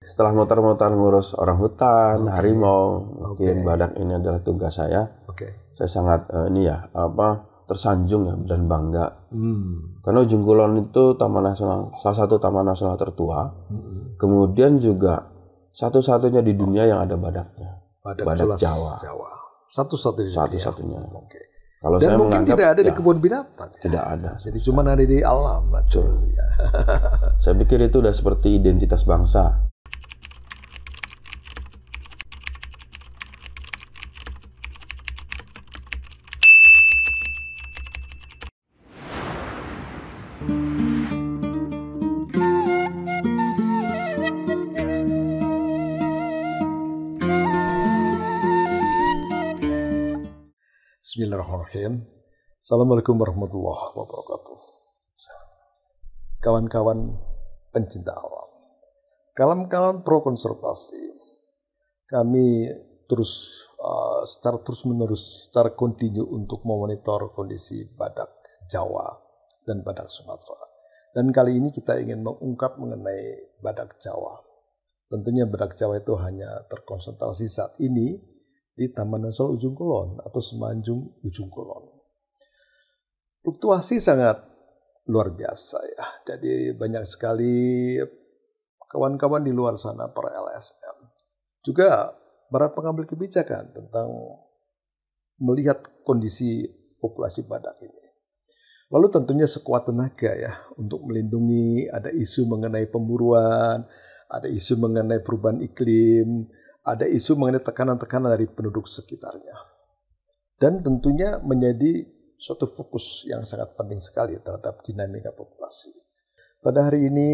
Setelah muter-muter ngurus orang hutan, harimau, mungkin badak ini adalah tugas saya. Saya sangat tersanjung ya dan bangga. Karena Ujung Kulon itu salah satu taman nasional tertua. Kemudian juga satu-satunya di dunia yang ada badaknya. Badak Jawa. Satu-satunya. Kalau Dan saya mungkin menganggap, tidak ada di kebun binatang. Tidak ada. Jadi cuma ada di alam. Saya pikir itu udah seperti identitas bangsa. Bismillahirrahmanirrahim. Assalamualaikum warahmatullahi wabarakatuh. Kawan-kawan pencinta alam, kawan-kawan pro konservasi, kami terus secara terus-menerus, secara kontinu untuk memonitor kondisi badak Jawa dan badak Sumatera. Dan kali ini kita ingin mengungkap mengenai badak Jawa. Tentunya badak Jawa itu hanya terkonsentrasi saat ini di Taman Nasional Ujung Kulon atau Semenanjung Ujung Kulon. Fluktuasi sangat luar biasa ya. Jadi banyak sekali kawan-kawan di luar sana, para LSM, juga para pengambil kebijakan tentang melihat kondisi populasi badak ini. Lalu tentunya sekuat tenaga ya untuk melindungi, ada isu mengenai pemburuan, ada isu mengenai perubahan iklim, ada isu mengenai tekanan-tekanan dari penduduk sekitarnya. Dan tentunya menjadi suatu fokus yang sangat penting sekali terhadap dinamika populasi. Pada hari ini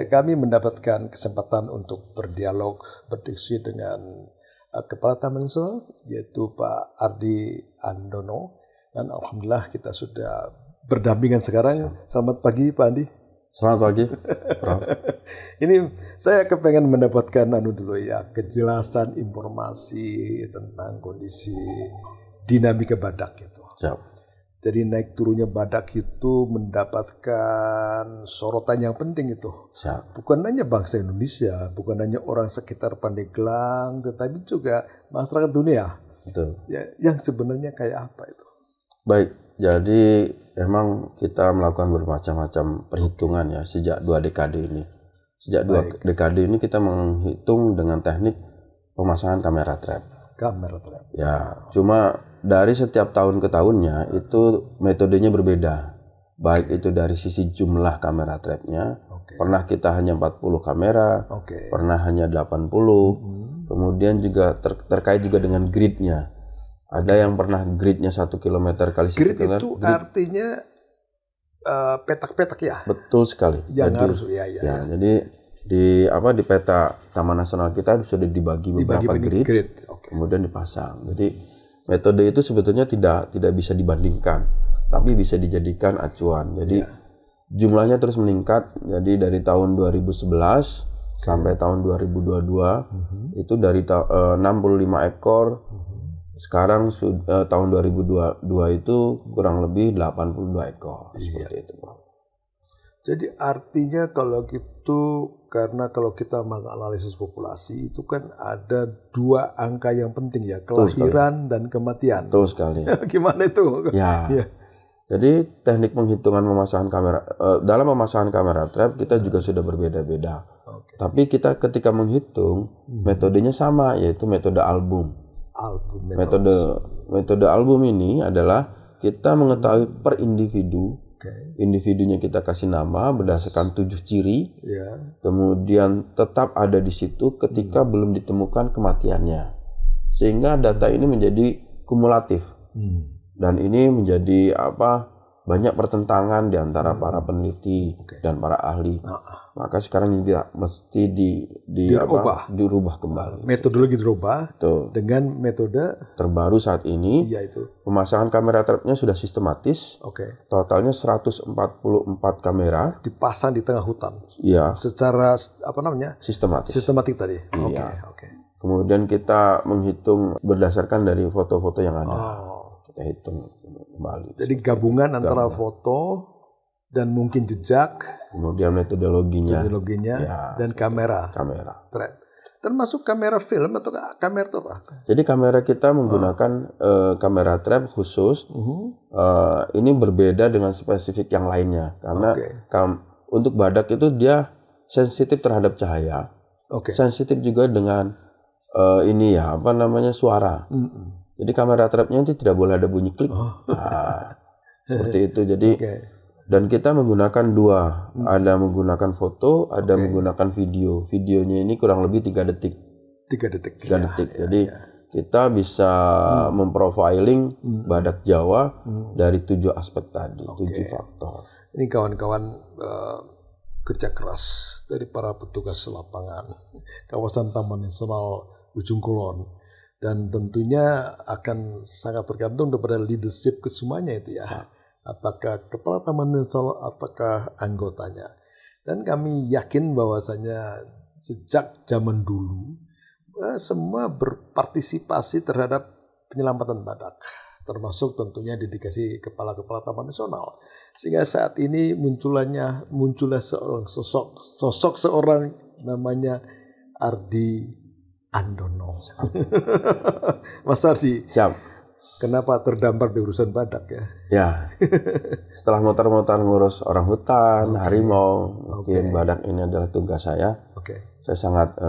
kami mendapatkan kesempatan untuk berdialog, berdiskusi dengan Kepala Taman Nasional, yaitu Pak Ardi Andono. Dan alhamdulillah kita sudah berdampingan sekarang. Selamat pagi Pak Andi. Selamat pagi, Prof. Ini saya kepengen mendapatkan kejelasan informasi tentang kondisi dinamika badak itu. Siap. Jadi naik turunnya badak itu mendapatkan sorotan yang penting itu. Siap. Bukan hanya bangsa Indonesia, bukan hanya orang sekitar Pandeglang, tetapi juga masyarakat dunia. Betul. Ya, yang sebenarnya kayak apa itu? Baik, jadi memang kita melakukan bermacam-macam perhitungan ya sejak 2 dekade ini. Sejak 2 dekade ini kita menghitung dengan teknik pemasangan kamera trap. Ya, cuma dari setiap tahun ke tahunnya itu metodenya berbeda. Baik itu dari sisi jumlah kamera trapnya, pernah kita hanya 40 kamera, pernah hanya 80, kemudian juga terkait juga dengan gridnya. Ada yang pernah gridnya 1 km kali 1 km. Grid itu artinya petak-petak ya? Betul sekali. Yang jadi, harus jadi di peta Taman Nasional kita sudah dibagi beberapa grid. Kemudian dipasang. Jadi metode itu sebetulnya tidak bisa dibandingkan, tapi bisa dijadikan acuan. Jadi jumlahnya terus meningkat. Jadi dari tahun 2011 sampai tahun 2022 itu dari 65 ekor. Sekarang tahun 2022 itu kurang lebih 82 ekor. Seperti itu, Pak. Jadi artinya kalau gitu, karena kalau kita menganalisis populasi itu kan ada 2 angka yang penting ya, kelahiran dan kematian. Betul sekali. Gimana itu? Ya. Jadi teknik penghitungan pemasangan kamera, dalam pemasangan kamera trap kita juga sudah berbeda-beda. Tapi kita ketika menghitung metodenya sama, yaitu metode album. Metode album ini adalah kita mengetahui per individu. Individunya kita kasih nama berdasarkan 7 ciri. Kemudian tetap ada di situ ketika belum ditemukan kematiannya. Sehingga data ini menjadi kumulatif. Dan ini menjadi banyak pertentangan di antara para peneliti dan para ahli. Maka sekarang juga mesti dirubah kembali. Metodologi dirubah dengan metode terbaru saat ini. Yaitu pemasangan kamera trapnya sudah sistematis. Totalnya 144 kamera dipasang di tengah hutan. Iya. Secara sistematis. Sistematik tadi. Iya. Kemudian kita menghitung berdasarkan dari foto-foto yang ada. Kita hitung kembali. Jadi gabungan antara foto Dan mungkin jejak, kemudian metodologinya, ya, dan kamera trap. Termasuk kamera film atau kamera apa? Jadi kamera kita menggunakan kamera trap khusus. Ini berbeda dengan spesifik yang lainnya karena untuk badak itu dia sensitif terhadap cahaya, sensitif juga dengan suara. Jadi kamera trapnya itu tidak boleh ada bunyi klik. Seperti itu. Jadi dan kita menggunakan dua, ada menggunakan foto, ada menggunakan video. Videonya ini kurang lebih 3 detik. 3 detik. Jadi kita bisa memprofiling badak Jawa dari 7 aspek tadi, 7 faktor. Ini kawan-kawan kerja keras dari para petugas lapangan kawasan Taman Nasional Ujung Kulon. Dan tentunya akan sangat tergantung kepada leadership kesemuanya itu ya. Apakah kepala Taman Nasional, apakah anggotanya. Dan kami yakin bahwasanya sejak zaman dulu semua berpartisipasi terhadap penyelamatan badak, termasuk tentunya dedikasi kepala-kepala Taman Nasional. Sehingga saat ini muncullah seorang sosok seorang namanya Ardi Andono. Mas Ardi. Siap. Kenapa terdampar di urusan badak ya? Ya, setelah muter-muter ngurus orang hutan, harimau, mungkin badak ini adalah tugas saya. Saya sangat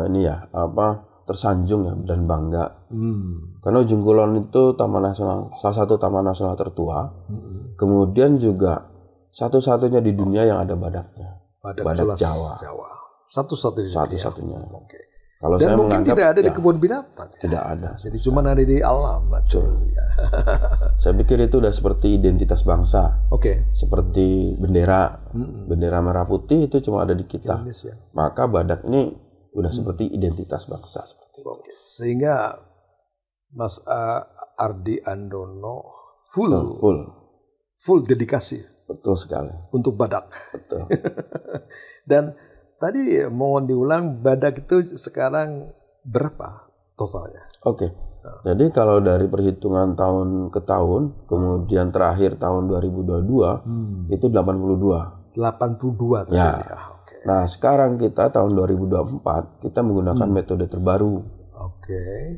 tersanjung ya dan bangga. Karena Ujung Kulon itu salah satu taman nasional tertua. Kemudian juga satu-satunya di dunia yang ada badaknya. Badak Jawa. Satu-satunya. Kalau dan saya mungkin tidak ada di kebun binatang. Tidak ada. Jadi cuma ada di alam. Saya pikir itu udah seperti identitas bangsa. Seperti bendera. Bendera merah putih itu cuma ada di kita. Indonesia. Maka badak ini udah seperti identitas bangsa. Seperti itu. Sehingga Mas Ardi Andono full dedikasi. Betul sekali. Untuk badak. Betul. Dan tadi mohon diulang, badak itu sekarang berapa totalnya? Jadi kalau dari perhitungan tahun ke tahun, kemudian terakhir tahun 2022, itu 82. 82 tadi ya. Nah sekarang kita tahun 2024, kita menggunakan metode terbaru.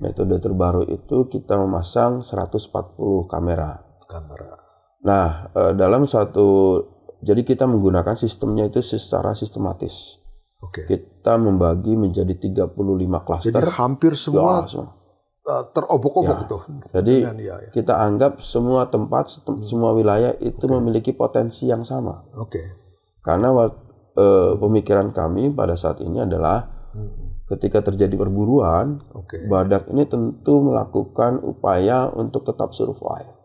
Metode terbaru itu kita memasang 140 kamera. Nah jadi kita menggunakan sistemnya itu secara sistematis. Kita membagi menjadi 35 klaster. Jadi hampir semua terobok-obok itu. Jadi kita anggap semua tempat, semua wilayah itu memiliki potensi yang sama. Karena pemikiran kami pada saat ini adalah ketika terjadi perburuan, badak ini tentu melakukan upaya untuk tetap survive.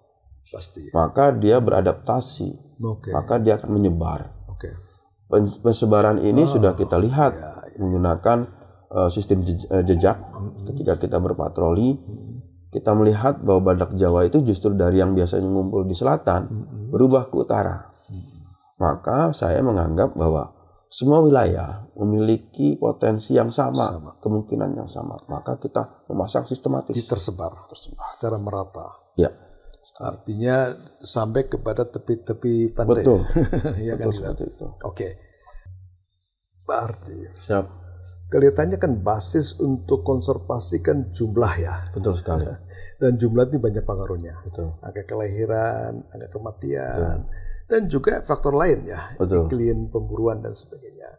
Maka dia beradaptasi, maka dia akan menyebar. Pensebaran ini sudah kita lihat menggunakan sistem jejak. Ketika kita berpatroli, kita melihat bahwa badak Jawa itu justru dari yang biasanya ngumpul di selatan berubah ke utara. Maka saya menganggap bahwa semua wilayah memiliki potensi yang sama, kemungkinan yang sama. Maka kita memasang sistematis. Tersebar secara merata. Ya. Artinya sampai kepada tepi-tepi pantai. Betul. Ya betul kan, seperti itu. Pak Ardi. Siap. Kelihatannya kan basis untuk konservasi kan jumlah ya. Betul sekali. Dan jumlah ini banyak pengaruhnya. Betul. Angka kelahiran, angka kematian, dan juga faktor lain ya. Iklim, pemburuan dan sebagainya.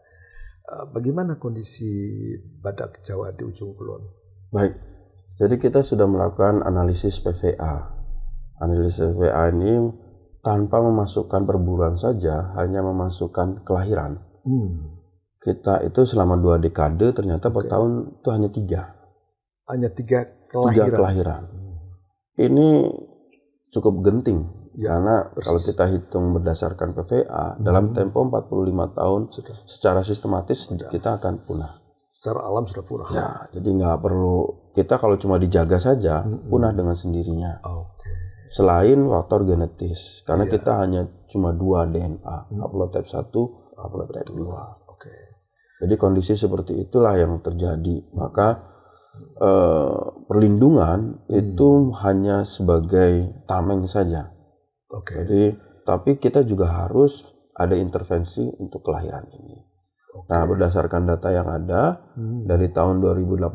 Bagaimana kondisi badak Jawa di Ujung Kulon? Baik. Jadi kita sudah melakukan analisis PVA. Analisis PVA ini tanpa memasukkan perburuan saja, hanya memasukkan kelahiran. Kita itu selama 2 dekade ternyata per tahun itu hanya 3. Hanya 3 kelahiran. 3 kelahiran. Ini cukup genting. Karena kalau kita hitung berdasarkan PVA, dalam tempo 45 tahun secara sistematis kita akan punah. Secara alam sudah punah. Ya, jadi nggak perlu, kita kalau cuma dijaga saja, punah dengan sendirinya. Selain faktor genetis, karena kita hanya cuma 2 DNA, haplotype 1, haplotype 2. Jadi kondisi seperti itulah yang terjadi. Maka perlindungan itu hanya sebagai tameng saja. Jadi, tapi kita juga harus ada intervensi untuk kelahiran ini. Nah, berdasarkan data yang ada dari tahun 2018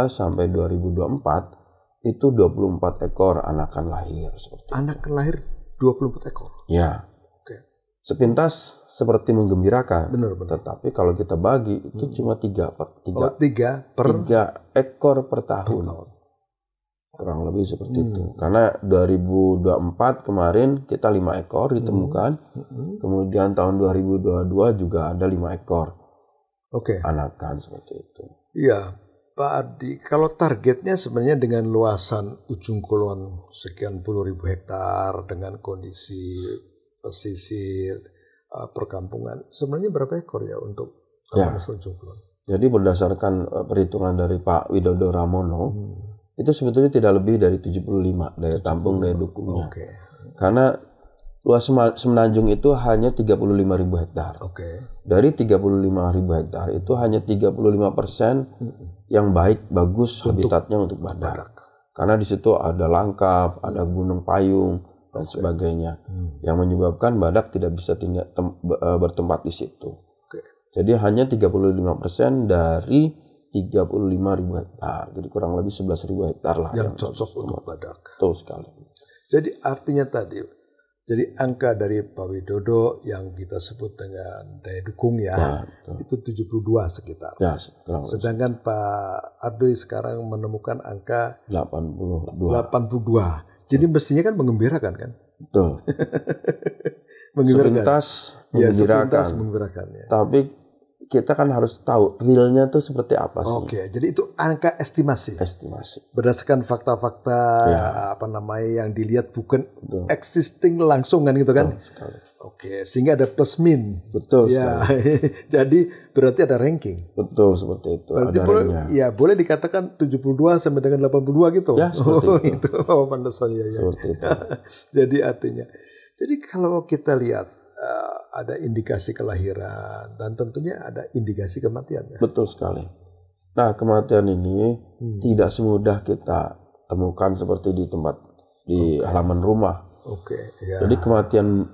sampai 2024 itu 24 ekor anakan lahir seperti Anak lahir 24 ekor. Ya. Oke. Sepintas seperti menggembirakan. Benar. Tetapi kalau kita bagi itu cuma 3 ekor per tahun. Kurang lebih seperti itu. Karena 2024 kemarin kita 5 ekor ditemukan. Kemudian tahun 2022 juga ada 5 ekor. Anakan seperti itu. Iya, Pak Ardi, kalau targetnya sebenarnya dengan luasan Ujung Kulon sekian puluh ribu hektar dengan kondisi pesisir perkampungan, sebenarnya berapa ekor ya untuk Taman Nasional Ujung Kulon? Jadi berdasarkan perhitungan dari Pak Widodo Ramono, itu sebetulnya tidak lebih dari 75 daya tampung, daya dukungnya. Karena luas semenanjung itu hanya 35.000 hektar. Dari 35.000 hektar itu hanya 35% yang bagus habitatnya untuk badak. Karena di situ ada langkap, ada gunung payung dan sebagainya, yang menyebabkan badak tidak bisa bertempat di situ. Jadi hanya 35% dari 35.000 hektar. Jadi kurang lebih 11.000 hektar lah yang cocok untuk badak. Betul sekali. Jadi artinya tadi, jadi angka dari Pak Widodo yang kita sebut dengan daya dukung itu 72 sekitar. Sedangkan Pak Ardi sekarang menemukan angka 82. Jadi mestinya kan menggembirakan kan? Betul. Sepintas menggembirakan. Tapi kita kan harus tahu realnya itu seperti apa sih. Jadi itu angka estimasi. Berdasarkan fakta-fakta yang dilihat bukan existing langsung kan gitu kan. Sehingga ada plus min. Betul sekali. Jadi berarti ada ranking. Betul seperti itu. Berarti boleh dikatakan 72 sampai dengan 82 gitu. Ya, seperti itu. Pantesannya ya. Seperti itu. Jadi artinya. Jadi kalau kita lihat ada indikasi kelahiran dan tentunya ada indikasi kematian. Betul sekali. Nah, kematian ini tidak semudah kita temukan seperti di halaman rumah. Jadi kematian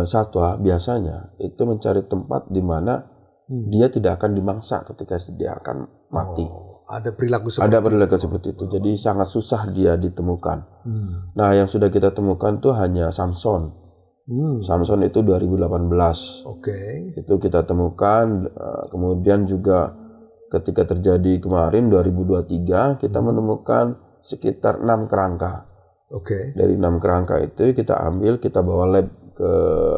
satwa biasanya itu mencari tempat di mana dia tidak akan dimangsa ketika dia akan mati. Ada perilaku seperti itu. Jadi sangat susah dia ditemukan. Nah, yang sudah kita temukan tuh hanya Samson. Samson itu 2018. Itu kita temukan. Kemudian juga ketika terjadi kemarin 2023 kita menemukan sekitar 6 kerangka. Dari 6 kerangka itu kita ambil, kita bawa ke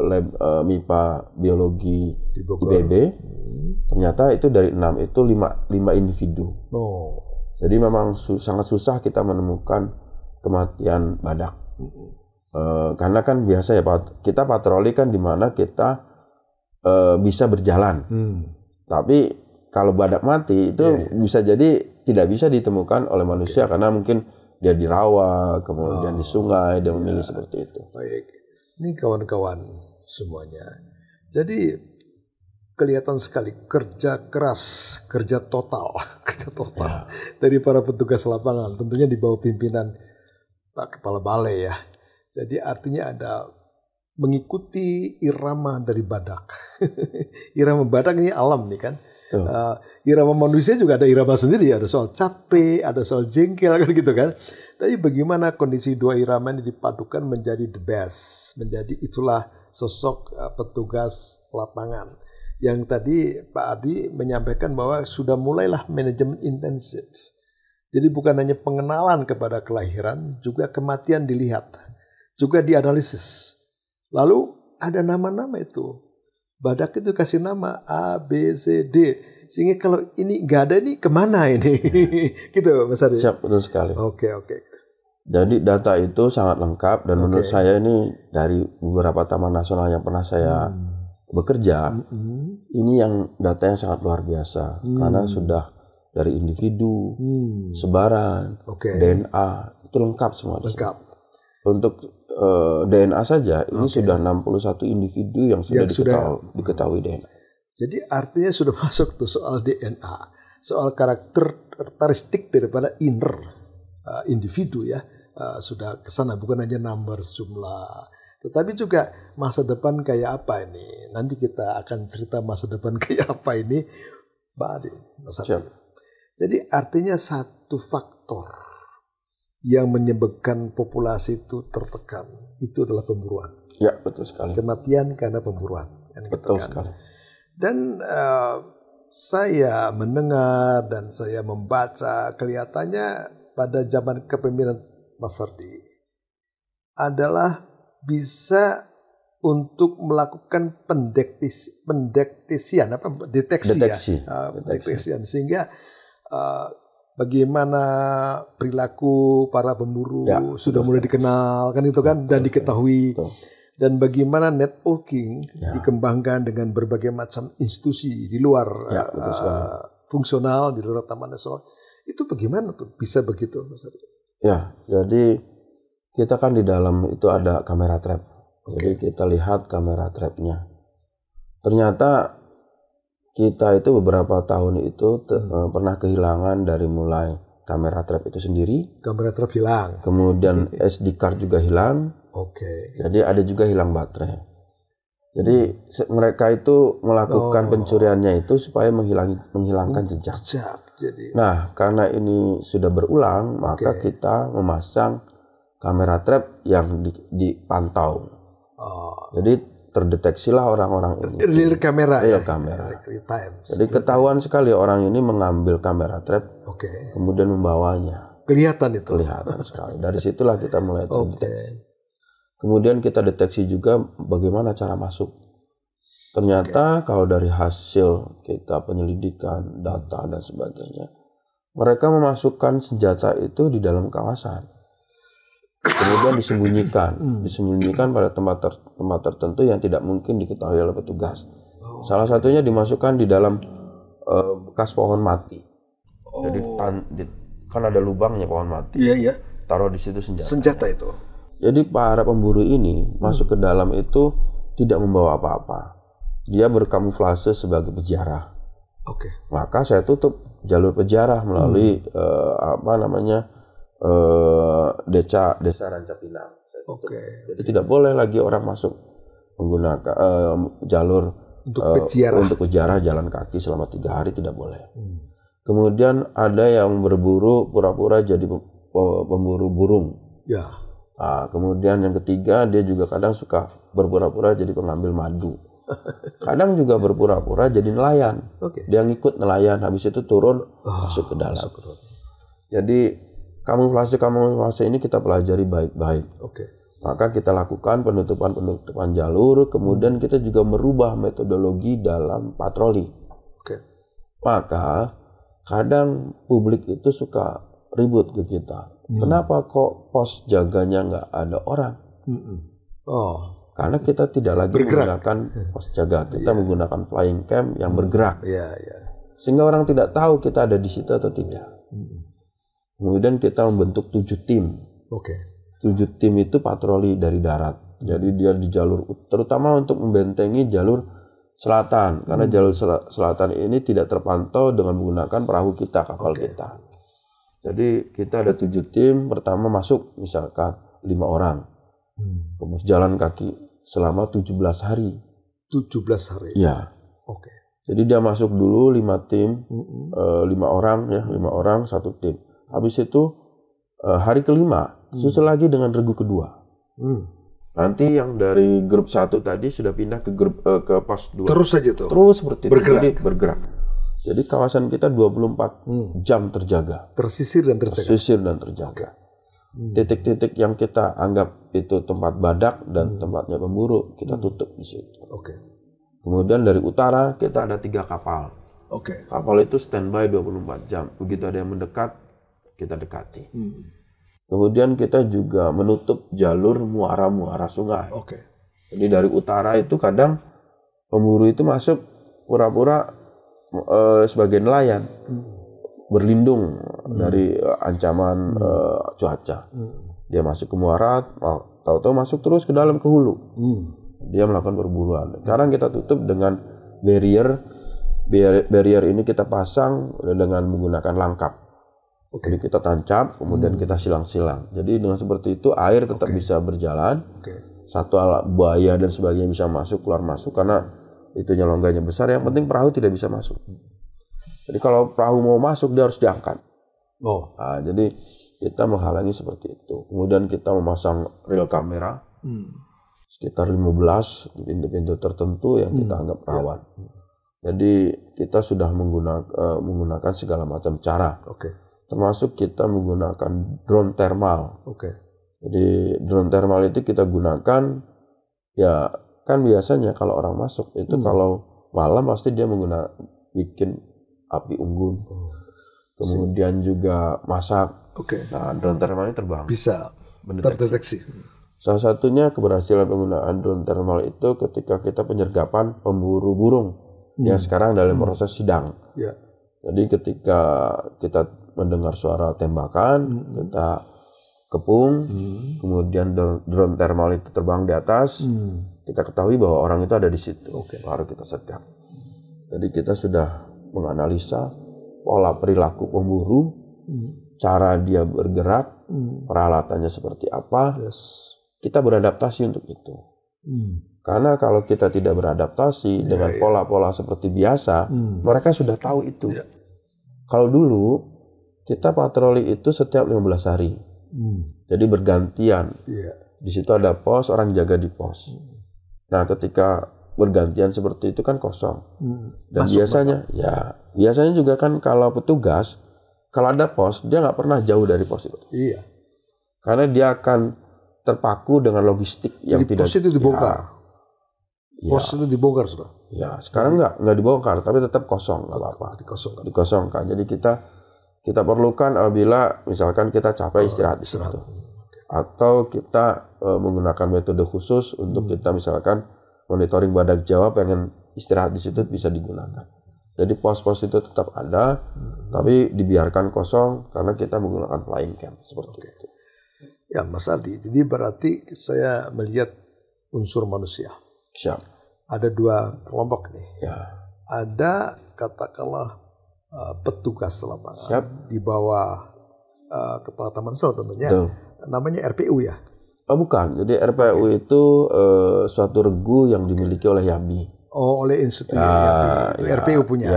lab MIPA biologi di IPB. Ternyata itu dari 6 itu 5 individu. Jadi memang sangat susah kita menemukan kematian badak. Karena kan biasa ya Pak, kita patroli kan di mana kita bisa berjalan. Tapi kalau badak mati itu bisa jadi tidak bisa ditemukan oleh manusia karena mungkin dia di rawa, kemudian di sungai, dia memilih seperti itu. Baik, ini kawan-kawan semuanya. Jadi kelihatan sekali kerja keras, kerja total dari para petugas lapangan. Tentunya di bawah pimpinan Pak Kepala Balai ya. Jadi artinya ada mengikuti irama dari badak. Irama badak ini alam nih kan. Irama manusia juga ada irama sendiri. Ada soal capek, ada soal jengkel kan gitu kan. Tapi bagaimana kondisi dua irama ini dipadukan menjadi the best. Menjadi itulah sosok petugas lapangan. Yang tadi Pak Ardi menyampaikan bahwa sudah mulailah manajemen intensif. Jadi bukan hanya pengenalan kepada kelahiran, juga kematian dilihat. Juga dianalisis. Lalu ada nama-nama itu. Badak itu kasih nama A, B, C, D. Sehingga kalau ini nggak ada ini kemana ini? Gitu Mas Ardi. Siap, betul sekali. Oke. Jadi data itu sangat lengkap dan menurut saya ini dari beberapa taman nasional yang pernah saya bekerja, ini yang data yang sangat luar biasa. Karena sudah dari individu, sebaran, DNA, itu lengkap semua. Untuk DNA saja ini sudah 61 individu yang sudah diketahui DNA. Jadi artinya sudah masuk tuh soal DNA, soal karakteristik daripada inner individu ya, sudah kesana bukan hanya number jumlah Tetapi juga masa depan kayak apa ini? Nanti kita akan cerita masa depan kayak apa ini, Pak Adi. Jadi artinya satu faktor yang menyebabkan populasi itu tertekan, itu adalah pemburuan. Ya, betul sekali. Kematian karena pemburuan. Betul sekali. Dan saya mendengar dan saya membaca, kelihatannya pada zaman kepemimpinan Mas Sardi adalah bisa untuk melakukan deteksian sehingga bagaimana perilaku para pemburu sudah mulai dikenal kan itu kan dan diketahui. Dan bagaimana networking dikembangkan dengan berbagai macam institusi di luar fungsional, di luar Taman Nasional. Itu bagaimana tuh bisa begitu, Mas Adi? Ya, jadi kita kan di dalam itu ada kamera trap. Jadi kita lihat kamera trapnya. Ternyata kita itu beberapa tahun itu pernah kehilangan dari mulai kamera trap itu sendiri. Kamera trap hilang. Kemudian SD card juga hilang. Jadi ada juga hilang baterai. Jadi mereka itu melakukan pencuriannya itu supaya menghilangkan jejak. Jadi. Nah, karena ini sudah berulang, maka kita memasang kamera trap yang dipantau. Jadi terdeteksilah orang-orang ini. Real kamera kamera. Real time. Jadi ketahuan sekali orang ini mengambil kamera trap, kemudian membawanya. Kelihatan itu. Kelihatan sekali. Dari situlah kita mulai terdeteksi. Kemudian kita deteksi juga bagaimana cara masuk. Ternyata kalau dari hasil kita penyelidikan, data dan sebagainya, mereka memasukkan senjata itu di dalam kawasan. Kemudian disembunyikan pada tempat tertentu yang tidak mungkin diketahui oleh petugas. Salah satunya dimasukkan di dalam bekas pohon mati. Jadi kan ada lubangnya pohon mati. Iya. Taruh di situ senjata. Senjata itu. Jadi para pemburu ini masuk ke dalam itu tidak membawa apa-apa. Dia berkamuflase sebagai pejarah. Maka saya tutup jalur pejarah melalui desa Rancapinang. Jadi tidak boleh lagi orang masuk menggunakan jalur untuk pejarah jalan kaki selama 3 hari, tidak boleh. Kemudian ada yang berburu pura-pura jadi pemburu burung. Kemudian yang ketiga, dia juga kadang suka berpura-pura jadi pengambil madu. Kadang juga berpura-pura jadi nelayan. Dia ngikut nelayan, habis itu turun masuk ke dalam. Jadi kamuflase ini kita pelajari baik-baik. Maka kita lakukan penutupan jalur, kemudian kita juga merubah metodologi dalam patroli. Maka kadang publik itu suka ribut ke kita. Kenapa kok pos jaganya nggak ada orang? Karena kita tidak lagi menggunakan pos jaga, kita menggunakan flying cam yang bergerak. Sehingga orang tidak tahu kita ada di situ atau tidak. Kemudian kita membentuk 7 tim. 7 tim itu patroli dari darat. Jadi dia di jalur, terutama untuk membentengi jalur selatan. Karena jalur selatan ini tidak terpantau dengan menggunakan perahu kita, kapal kita. Jadi kita ada 7 tim, pertama masuk misalkan 5 orang. Kemudian jalan kaki selama 17 hari. 17 hari? Ya. Jadi dia masuk dulu 5 tim, 5 orang ya, 5 orang 1 tim. Habis itu hari kelima, susul lagi dengan regu kedua. Nanti yang dari grup 1 tadi sudah pindah ke grup ke pos 2. Terus saja tuh? Terus seperti itu. Jadi bergerak. Jadi kawasan kita 24 jam terjaga. Tersisir dan terjaga. Titik-titik yang kita anggap itu tempat badak dan tempatnya pemburu, kita tutup di situ. Kemudian dari utara kita ada 3 kapal. Kapal itu standby 24 jam. Begitu ada yang mendekat, kita dekati. Kemudian kita juga menutup jalur muara-muara sungai. Jadi dari utara itu kadang pemburu itu masuk pura-pura sebagai nelayan, berlindung dari ancaman cuaca. Dia masuk ke muara, tahu-tahu masuk terus ke dalam ke hulu. Dia melakukan perburuan. Sekarang kita tutup dengan barrier. Barrier ini kita pasang dengan menggunakan langkap. Jadi kita tancap, kemudian kita silang-silang. Jadi dengan seperti itu air tetap bisa berjalan satu alat buaya dan sebagainya bisa masuk keluar masuk karena itunya longganya besar. Yang penting perahu tidak bisa masuk. Jadi kalau perahu mau masuk dia harus diangkat. Nah, jadi kita menghalangi seperti itu. Kemudian kita memasang reel kamera sekitar 15 di pintu-pintu tertentu yang kita anggap rawan. Jadi kita sudah menggunakan segala macam cara. Termasuk kita menggunakan drone thermal. Jadi drone thermal itu kita gunakan, ya kan biasanya kalau orang masuk itu kalau malam pasti dia bikin api unggun. Kemudian juga masak. Nah, drone thermal ini terbang. Bisa terdeteksi. Salah satunya keberhasilan penggunaan drone thermal itu ketika kita penyergapan pemburu burung yang sekarang dalam proses sidang. Jadi ketika kita mendengar suara tembakan, kita kepung, kemudian drone thermal itu terbang di atas, kita ketahui bahwa orang itu ada di situ, baru kita sergap. Jadi kita sudah menganalisa pola perilaku pemburu, cara dia bergerak, peralatannya seperti apa, kita beradaptasi untuk itu. Karena kalau kita tidak beradaptasi dengan pola-pola seperti biasa, mereka sudah tahu itu. Kalau dulu, kita patroli itu setiap 15 hari. Jadi bergantian. Di situ ada pos, orang jaga di pos. Nah, ketika bergantian seperti itu kan kosong. Dan biasanya juga kan kalau petugas, kalau ada pos, dia nggak pernah jauh dari pos itu. Karena dia akan terpaku dengan logistik yang tidak. Pos itu dibongkar. Pos itu dibongkar sudah. Ya, sekarang nggak dibongkar, tapi tetap kosong, nggak apa-apa. Dikosongkan. Jadi kita perlukan apabila misalkan kita capek istirahat di situ. Atau kita menggunakan metode khusus untuk kita misalkan monitoring badak Jawa pengen istirahat di situ bisa digunakan. Jadi pos-pos itu tetap ada, tapi dibiarkan kosong karena kita menggunakan flying camp seperti itu. Ya, Mas Ardi, jadi berarti saya melihat unsur manusia. Siap. Ada dua kelompok nih. Ada katakanlah petugas lapangan di bawah Kepala Taman Nasional tentunya. Namanya RPU ya? Bukan. Jadi RPU itu suatu regu yang dimiliki oleh YABI. Oleh institusi YABI. RPU punya.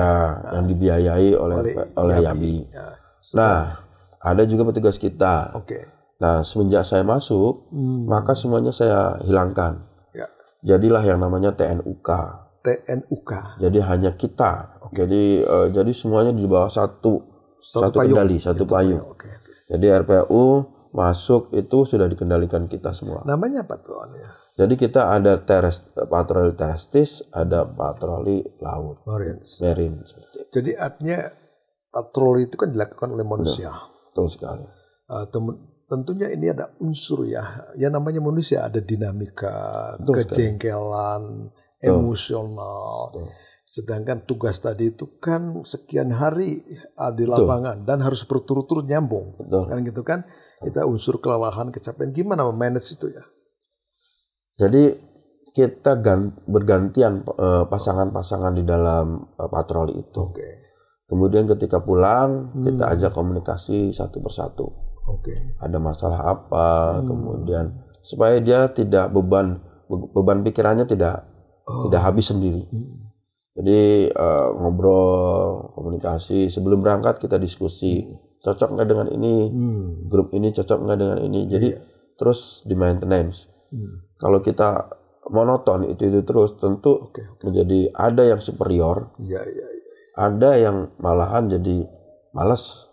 Yang dibiayai oleh YABI. Nah, ada juga petugas kita. Nah, semenjak saya masuk, maka semuanya saya hilangkan. Jadilah yang namanya TNUK. Jadi hanya kita. Jadi semuanya di bawah satu kendali, satu payung. Jadi RPU masuk itu sudah dikendalikan kita semua. Namanya apa tuh? Jadi kita ada patroli terestris, ada patroli laut, marine. Jadi artinya patroli itu kan dilakukan oleh manusia. Betul sekali. Tentunya ini ada unsur ya, yang namanya manusia ada dinamika, kejengkelan, emosional. Sedangkan tugas tadi itu kan sekian hari di lapangan dan harus berturut-turut nyambung, kan gitu kan? Kita unsur kelelahan, kecapean, gimana memanage itu ya? Jadi kita bergantian pasangan-pasangan di dalam patroli itu. Kemudian ketika pulang kita ajak komunikasi satu persatu. Ada masalah apa, kemudian supaya dia tidak beban pikirannya tidak habis sendiri. Jadi ngobrol, komunikasi sebelum berangkat kita diskusi, cocok nggak dengan ini, grup ini cocok nggak dengan ini. Jadi terus di maintenance. Kalau kita monoton itu terus tentu menjadi ada yang superior, ada yang malahan jadi malas.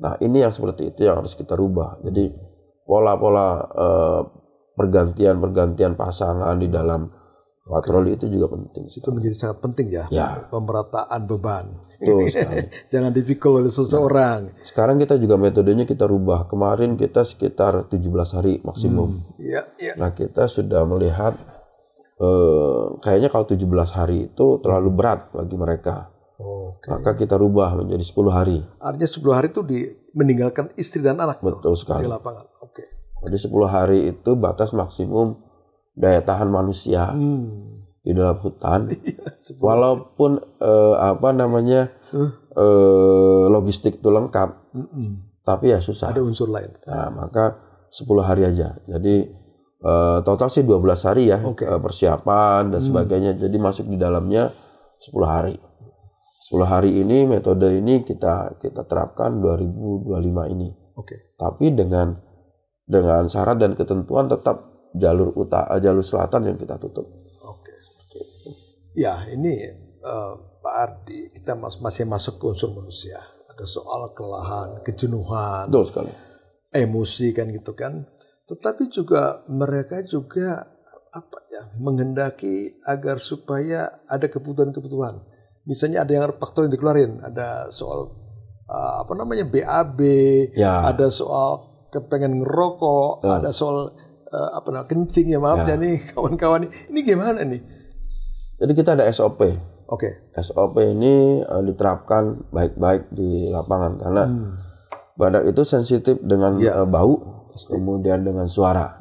Nah, ini yang seperti itu yang harus kita rubah. Jadi pola-pola pergantian pasangan di dalam patroli itu juga penting. Itu menjadi sangat penting ya. Pemerataan beban. Betul sekali. Jangan dipikul oleh seseorang. Sekarang kita juga metodenya kita rubah. Kemarin kita sekitar 17 hari maksimum. Nah, kita sudah melihat kayaknya kalau 17 hari itu terlalu berat bagi mereka. Maka kita rubah menjadi 10 hari. Artinya 10 hari itu meninggalkan istri dan anak. Betul sekali. Di lapangan. Jadi 10 hari itu batas maksimum daya tahan manusia di dalam hutan. Walaupun logistik itu lengkap, tapi ya susah. Ada unsur lain. Nah, maka 10 hari aja. Jadi Total sih 12 hari ya, Oke. persiapan dan sebagainya. Jadi masuk di dalamnya 10 hari. 10 hari ini metode ini kita terapkan 2025 ini. Oke. Tapi dengan syarat dan ketentuan tetap jalur selatan yang kita tutup. Oke, seperti itu. Ya, ini Pak Ardi, kita masih masuk ke unsur manusia. Ada soal kelelahan, kejenuhan, Betul sekali. emosi kan gitu kan. Tetapi juga mereka juga menghendaki agar supaya ada kebutuhan-kebutuhan. Misalnya ada yang faktor yang dikeluarin, ada soal BAB, Ya. ada soal kepengen ngerokok, ada soal kencing ya maaf ya nih kawan-kawan, ini gimana nih? Jadi kita ada SOP. Oke. SOP ini diterapkan baik-baik di lapangan karena badak itu sensitif dengan bau, kemudian dengan suara,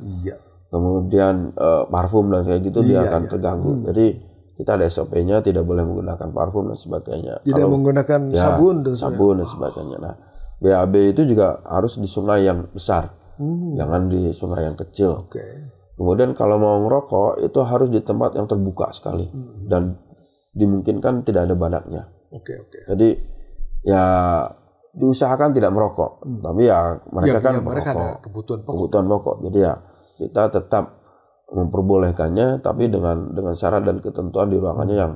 kemudian parfum dan kayak gitu dia akan terganggu. Jadi kita ada SOP-nya, tidak boleh menggunakan parfum dan sebagainya. Tidak menggunakan sabun dan sebagainya. Nah, BAB itu juga harus di sungai yang besar, jangan di sungai yang kecil. Oke. Kemudian kalau mau ngerokok itu harus di tempat yang terbuka sekali dan dimungkinkan tidak ada badaknya. Oke. Jadi ya diusahakan tidak merokok, tapi ya mereka kan mereka merokok, ada kebutuhan pokok. Jadi ya kita tetap memperbolehkannya, tapi dengan syarat dan ketentuan di ruangannya yang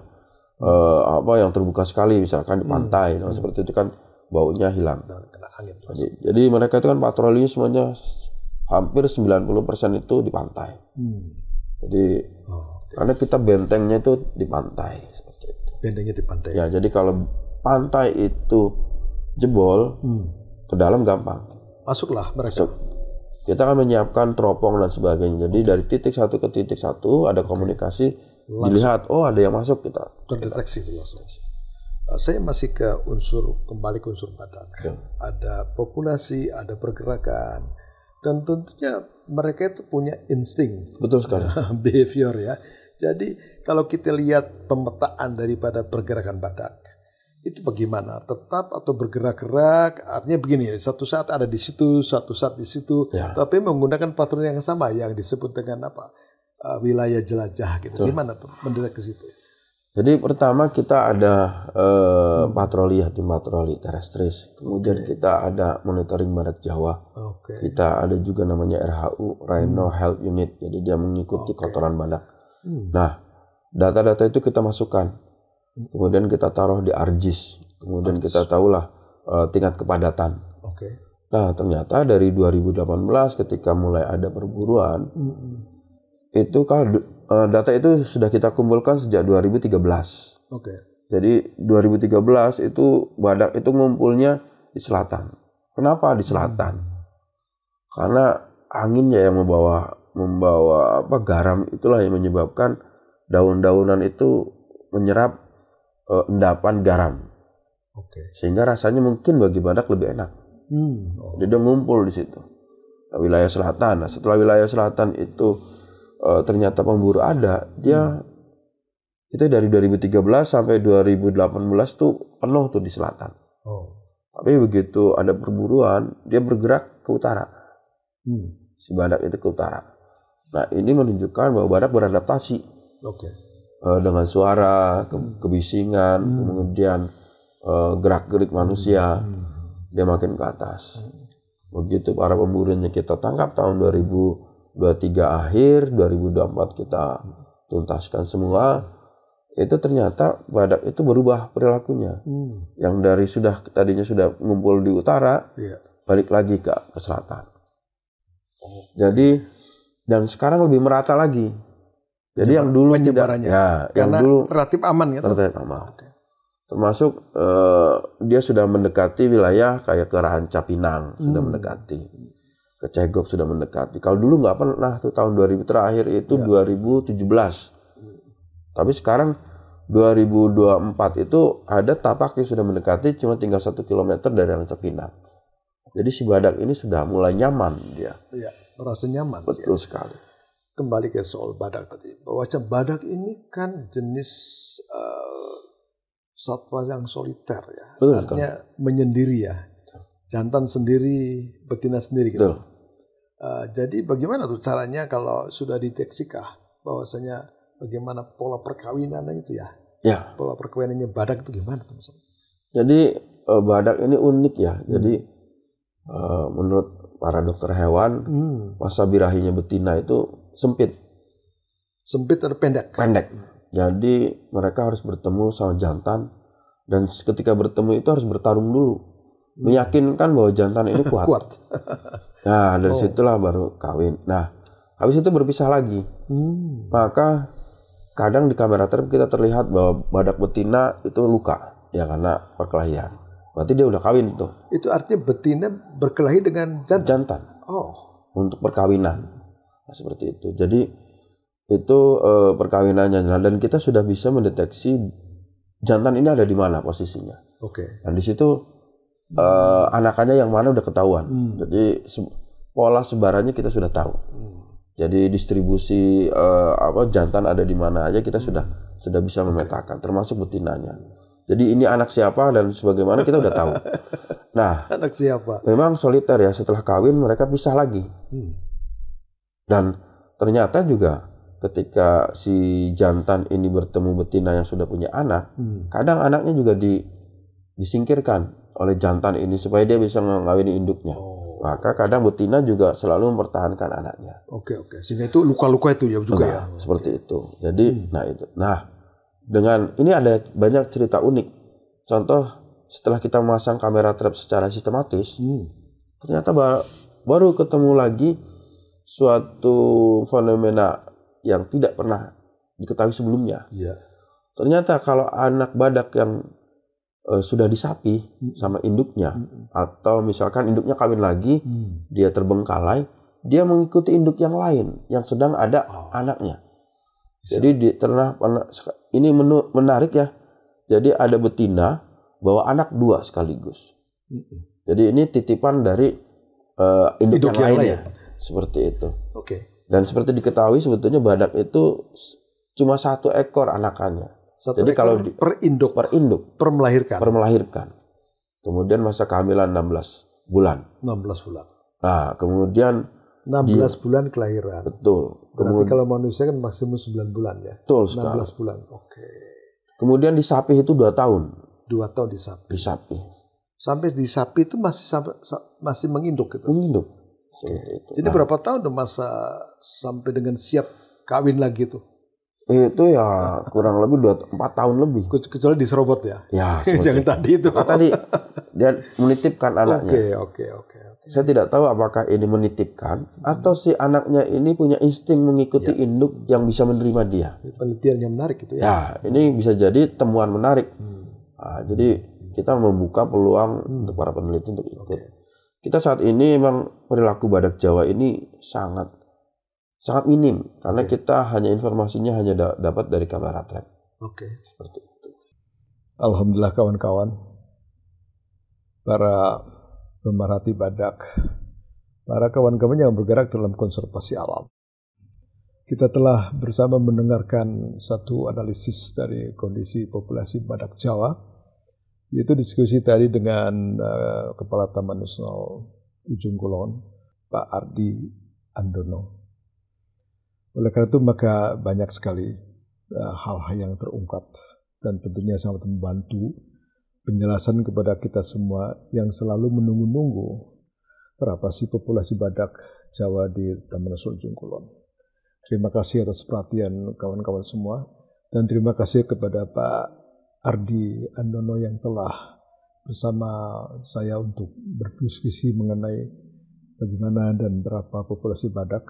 yang terbuka sekali, misalkan di pantai, nah, seperti itu kan baunya hilang. Dan kena angin. Jadi mereka itu kan patroli semuanya hampir 90% itu di pantai. Jadi karena kita bentengnya itu di pantai. Seperti itu. Bentengnya di pantai. Ya, jadi kalau pantai itu jebol, ke dalam gampang. Masuklah mereka. Kita akan menyiapkan teropong dan sebagainya. Jadi dari titik satu ke titik satu ada komunikasi, dilihat ada yang masuk kita terdeteksi itu langsung. Saya masih kembali ke unsur badak. Ada populasi, ada pergerakan, dan tentunya mereka itu punya insting. Betul sekali. Behavior ya. Jadi kalau kita lihat pemetaan daripada pergerakan badak, itu bagaimana? Tetap atau bergerak-gerak? Artinya begini, satu saat ada di situ, satu saat di situ, tapi menggunakan patron yang sama yang disebut dengan wilayah jelajah gitu. Gimana tuh mendetek ke situ? Jadi pertama kita ada tim patroli terestris, kemudian kita ada monitoring badak Jawa, kita ada juga namanya RHU Rhino Health Unit, jadi dia mengikuti kotoran badak. Nah, data-data itu kita masukkan, kemudian kita taruh di ARGIS, kemudian kita tahulah tingkat kepadatan. Nah, ternyata dari 2018 ketika mulai ada perburuan, itu kalau data itu sudah kita kumpulkan sejak 2013. Jadi 2013 itu badak itu ngumpulnya di selatan. Kenapa di selatan? Karena anginnya yang membawa garam, itulah yang menyebabkan daun-daunan itu menyerap endapan garam. Sehingga rasanya mungkin bagi badak lebih enak. Jadi dia ngumpul di situ. Nah, wilayah selatan. Nah, setelah wilayah selatan itu ternyata pemburu ada, dia itu dari 2013 sampai 2018 tuh penuh tuh di selatan. Tapi begitu ada perburuan, dia bergerak ke utara. Si badak itu ke utara. Nah, ini menunjukkan bahwa badak beradaptasi dengan suara, kebisingan, kemudian gerak-gerik manusia, dia makin ke atas. Begitu para pemburunya kita tangkap tahun 2023 akhir, 2024 kita tuntaskan semua, itu ternyata badak itu berubah perilakunya. Yang dari tadinya sudah ngumpul di utara, balik lagi ke selatan. Jadi dan sekarang lebih merata lagi. Jadi yang dulu tidak, yang dulu relatif aman ya. Relatif aman. Termasuk dia sudah mendekati wilayah kayak ke Ranca Pinang, sudah mendekati. Ke Cegok sudah mendekati. Kalau dulu nggak pernah tuh tahun 2000 terakhir itu 2017. Tapi sekarang 2024 itu ada tapak yang sudah mendekati, cuma tinggal 1 kilometer dari Ranca Pinang. Jadi si badak ini sudah mulai nyaman dia. Iya, merasa nyaman. Betul sekali. Kembali ke soal badak tadi. Bahwa badak ini kan jenis satwa yang soliter ya. Artinya menyendiri ya. Jantan sendiri, betina sendiri gitu. Jadi bagaimana tuh caranya kalau sudah dideteksikah bahwasanya bagaimana pola perkawinannya itu ya? Ya. Pola perkawinannya badak itu gimana tuh? Jadi badak ini unik ya. Jadi menurut para dokter hewan, masa birahinya betina itu sempit. Sempit atau pendek? Pendek. Jadi mereka harus bertemu sama jantan, dan ketika bertemu itu harus bertarung dulu. Meyakinkan bahwa jantan ini kuat. Kuat. Nah, dari situlah baru kawin. Nah, habis itu berpisah lagi. Maka kadang di kamera trap kita terlihat bahwa badak betina itu luka ya karena perkelahian. Berarti dia udah kawin tuh. Itu artinya betina berkelahi dengan jantan. Untuk perkawinan. Nah, seperti itu. Jadi itu perkawinannya. Nah, dan kita sudah bisa mendeteksi jantan ini ada di mana posisinya. Oke. Dan di situ anakannya yang mana udah ketahuan. Jadi pola sebarannya kita sudah tahu. Jadi distribusi jantan ada di mana aja kita sudah bisa memetakan, termasuk betinanya. Jadi ini anak siapa dan sebagaimana kita udah tahu. Nah, anak siapa? Memang soliter ya, setelah kawin mereka pisah lagi. Dan ternyata juga ketika si jantan ini bertemu betina yang sudah punya anak, kadang anaknya juga disingkirkan oleh jantan ini supaya dia bisa mengawini induknya. Maka kadang betina juga selalu mempertahankan anaknya. Oke. Sehingga itu luka-luka itu ya juga ya. Seperti itu. Jadi dengan ini ada banyak cerita unik. Contoh setelah kita memasang kamera trap secara sistematis, ternyata baru ketemu lagi suatu fenomena yang tidak pernah diketahui sebelumnya. Iya. Ternyata kalau anak badak yang sudah disapi sama induknya, atau misalkan induknya kawin lagi, dia terbengkalai, dia mengikuti induk yang lain yang sedang ada anaknya. Jadi ini menarik ya. Jadi ada betina bawa anak 2 sekaligus. Jadi ini titipan dari induk yang lainnya. Seperti itu. Oke. Dan seperti diketahui sebetulnya badak itu cuma 1 ekor anakannya. Jadi kalau per induk per melahirkan. Kemudian masa kehamilan 16 bulan. 16 bulan. Nah, kemudian 16 bulan kelahiran. Betul. Berarti kalau manusia kan maksimum 9 bulan ya. Betul 16 sekali. bulan. Oke. Kemudian disapih itu 2 tahun. 2 tahun disapih. Sampai disapih itu masih menginduk gitu. Menginduk. Jadi berapa tahun tuh masa sampai dengan siap kawin lagi tuh? Itu ya kurang lebih 4 tahun lebih. Kecuali diserobot ya? Ya, jangan tadi itu. Tadi dia menitipkan anaknya. Oke. Saya tidak tahu apakah ini menitipkan atau si anaknya ini punya insting mengikuti induk yang bisa menerima dia. Penelitian yang menarik itu ya? Ya, ini bisa jadi temuan menarik. Nah, jadi kita membuka peluang untuk para peneliti untuk ikut. Kita saat ini memang perilaku badak Jawa ini sangat minim karena kita informasinya hanya dapat dari kamera trap. Seperti itu. Alhamdulillah kawan-kawan, para pemerhati badak, para kawan-kawan yang bergerak dalam konservasi alam. Kita telah bersama mendengarkan satu analisis dari kondisi populasi badak Jawa, yaitu diskusi tadi dengan Kepala Taman Nasional Ujung Kulon, Pak Ardi Andono. Oleh karena itu maka banyak sekali hal-hal yang terungkap dan tentunya sangat membantu penjelasan kepada kita semua yang selalu menunggu-nunggu berapa sih populasi badak Jawa di Taman Nasional Ujung Kulon. Terima kasih atas perhatian kawan-kawan semua dan terima kasih kepada Pak Ardi Andono yang telah bersama saya untuk berdiskusi mengenai bagaimana dan berapa populasi badak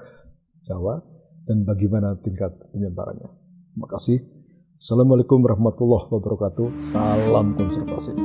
Jawa dan bagaimana tingkat penyebarannya. Terima kasih. Assalamualaikum warahmatullahi wabarakatuh. Salam konservasi.